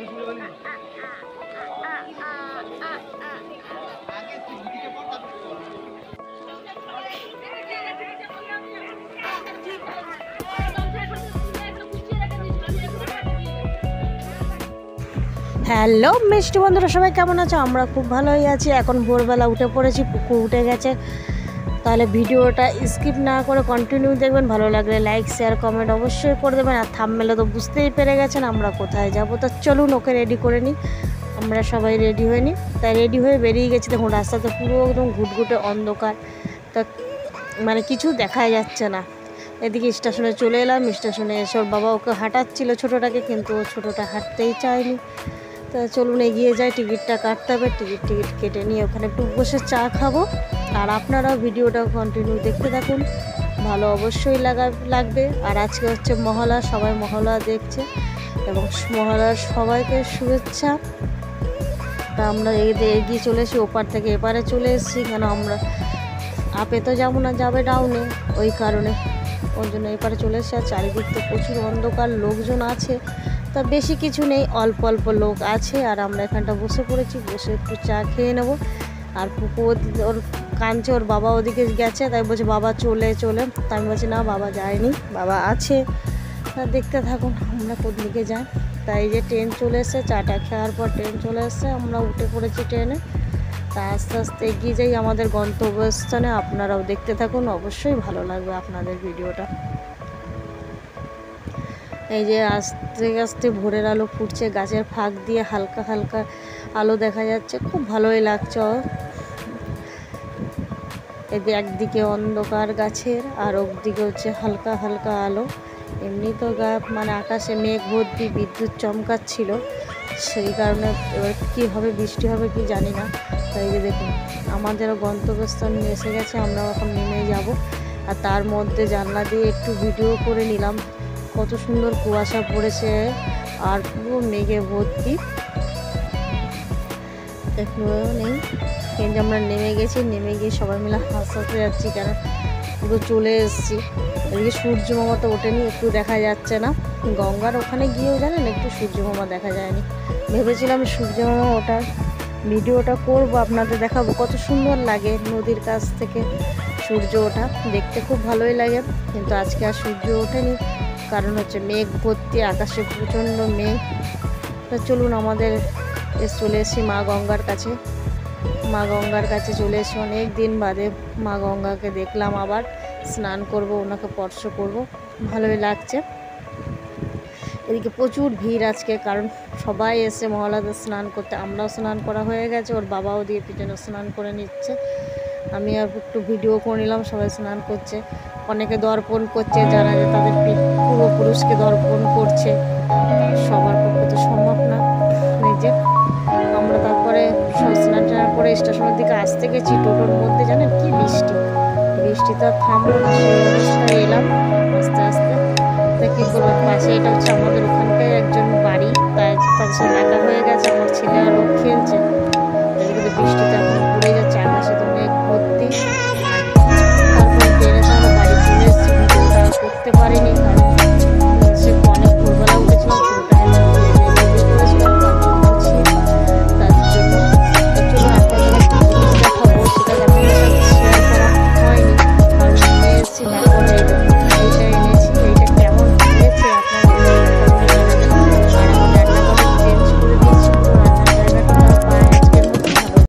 Hello মিষ্টি বন্ধুরা, সবাই কেমন আছো? আমরা খুব ভালোই আছি। এখন ভোরবেলা উঠে পড়েছি, পুকুর উঠে গেছে। তাহলে ভিডিওটা স্কিপ না করে কন্টিনিউ দেখবেন। ভালো লাগলে লাইক শেয়ার কমেন্ট অবশ্যই করে দেবেন। আর থাম্বনেলে তো বুঝতেই পেরে গেছেন আমরা কোথায় যাব। তো চলুন ওকে রেডি করে নিই। আমরা সবাই রেডি হয়ে নিই। তাই রেডি হয়ে বেরিয়ে গেছি। দেখুন রাস্তাতে পুরো একদম ঘুটঘুটে অন্ধকার, তা মানে কিছু দেখাই যাচ্ছে না। এদিকে স্টেশনে চলে এলাম। স্টেশনে এসে ওর বাবা ওকে হাঁটাচ্ছিল ছোটোটাকে, কিন্তু ও ছোটোটা হাঁটতেই চায়নি। তা চলুন এগিয়ে যাই, টিকিটটা কাটতে হবে। টিকিট কেটে নিয়ে ওখানে একটু বসে চা খাবো। আর আপনারাও ভিডিওটা কন্টিনিউ দেখতে থাকুন, ভালো অবশ্যই লাগবে। আর আজকে হচ্ছে মহলা, সবাই মহলা দেখছে এবং মহলার সবাইকে শুভেচ্ছা। তা আমরা এগিয়ে চলে এসেছি, ওপার থেকে এপারে চলে এসেছি। কেন আমরা আপে তো যাবো না, যাবে ডাউনে, ওই কারণে ওর জন্য এপারে চলে এসেছি। আর চারিদিক তো প্রচুর অন্ধকার, লোকজন আছে তা বেশি কিছু নেই, অল্প অল্প লোক আছে। আর আমরা এখানটা বসে পড়েছি, বসে একটু চা খেয়ে নেবো। আর পুকুর ওর কাঁদছে, ওর বাবা ওদিকে গেছে, তাই বলছে বাবা চলে। তাই আমি বলছি না, বাবা যায়নি, বাবা আছে। তা দেখতে থাকুন আমরা কোনদিকে যাই। তাই যে ট্রেন চলে এসছে, চাটা খাওয়ার পর ট্রেন চলে এসছে, আমরা উঠে পড়েছি ট্রেনে। তা আস্তে আস্তে এগিয়ে যাই আমাদের গন্তব্যস্থানে। আপনারাও দেখতে থাকুন, অবশ্যই ভালো লাগবে আপনাদের ভিডিওটা। এই যে আস্তে আস্তে ভোরের আলো ফুটছে, গাছের ফাঁক দিয়ে হালকা হালকা আলো দেখা যাচ্ছে, খুব ভালোই লাগছে। এদিকে একদিকে অন্ধকার গাছের, আর একদিকে হচ্ছে হালকা হালকা আলো। এমনি তো মানে আকাশে মেঘ ভর্তি, বিদ্যুৎ চমকাচ্ছিল, সেই কারণে এবার কী হবে, বৃষ্টি হবে কি জানি না। তাই যে দেখুন আমাদেরও গন্তব্যস্থান এসে গেছে, আমরা এখন নেমে যাব। আর তার মধ্যে জানলা দিয়ে একটু ভিডিও করে নিলাম। কত সুন্দর কুয়াশা পড়েছে আর পুরো মেঘে ভর্তি, একটু নেই। কিন্তু আমরা নেমে গেছি, নেমে গিয়ে সবাই মিলে হাসতে যাচ্ছি, কারণ পুরো চলে এসেছি। এদিকে সূর্য মামা তো ওঠেনি, একটু দেখা যাচ্ছে না। গঙ্গার ওখানে গিয়েও জানেন একটু সূর্য মামা দেখা যায়নি। ভেবেছিলাম সূর্য মামা ওঠার ভিডিওটা করবো, আপনাদের দেখাবো কত সুন্দর লাগে নদীর কাছ থেকে সূর্য ওঠা, দেখতে খুব ভালোই লাগে। কিন্তু আজকে আর সূর্য ওঠেনি, কারণ হচ্ছে মেঘ ভর্তি, আকাশে প্রচণ্ড মেঘ। তো চলুন আমাদের চলে এসেছি মা গঙ্গার কাছে। মা গঙ্গার কাছে চলে এসে অনেক দিন বাদে মা গঙ্গাকে দেখলাম, আবার স্নান করব, ওনাকে স্পর্শ করব, ভালোই লাগছে। এদিকে প্রচুর ভিড় আজকে, কারণ সবাই এসে মহলাতে স্নান করতে। আমরাও স্নান করা হয়ে গেছে, ওর বাবাও দিয়ে পিছনে স্নান করে নিচ্ছে। আমি আর একটু ভিডিও করে নিলাম, সবাই স্নান করছে, অনেকে দর্পণ করছে, যারা তাদের পূর্বপুরুষকে দর্পণ করছে। সবার পক্ষে তো সম্ভব না। এই যে আমরা তারপরে সব স্নান টান করে স্টেশনের দিকে আসতে গেছি, টোটোর মধ্যে জানেন কি বৃষ্টি তো থামলো না, সেই অবস্থায় এলাম আস্তে আস্তে। তা কী করবো, পাশে এটা হচ্ছে আমাদের ওখানকার একজন বাড়ি, তাই তাদের সাথে দেখা হয়ে গেছে। আমার ছেলে আরও খেলছে, এদিকে বৃষ্টিতে এখন পড়ে যাচ্ছে, আকাশে তো মেঘ ভর্তি। তারপরে ট্রেনে তো আমরা বাড়ি চলে এসেছি, ভিডিওটা করতে পারিনি।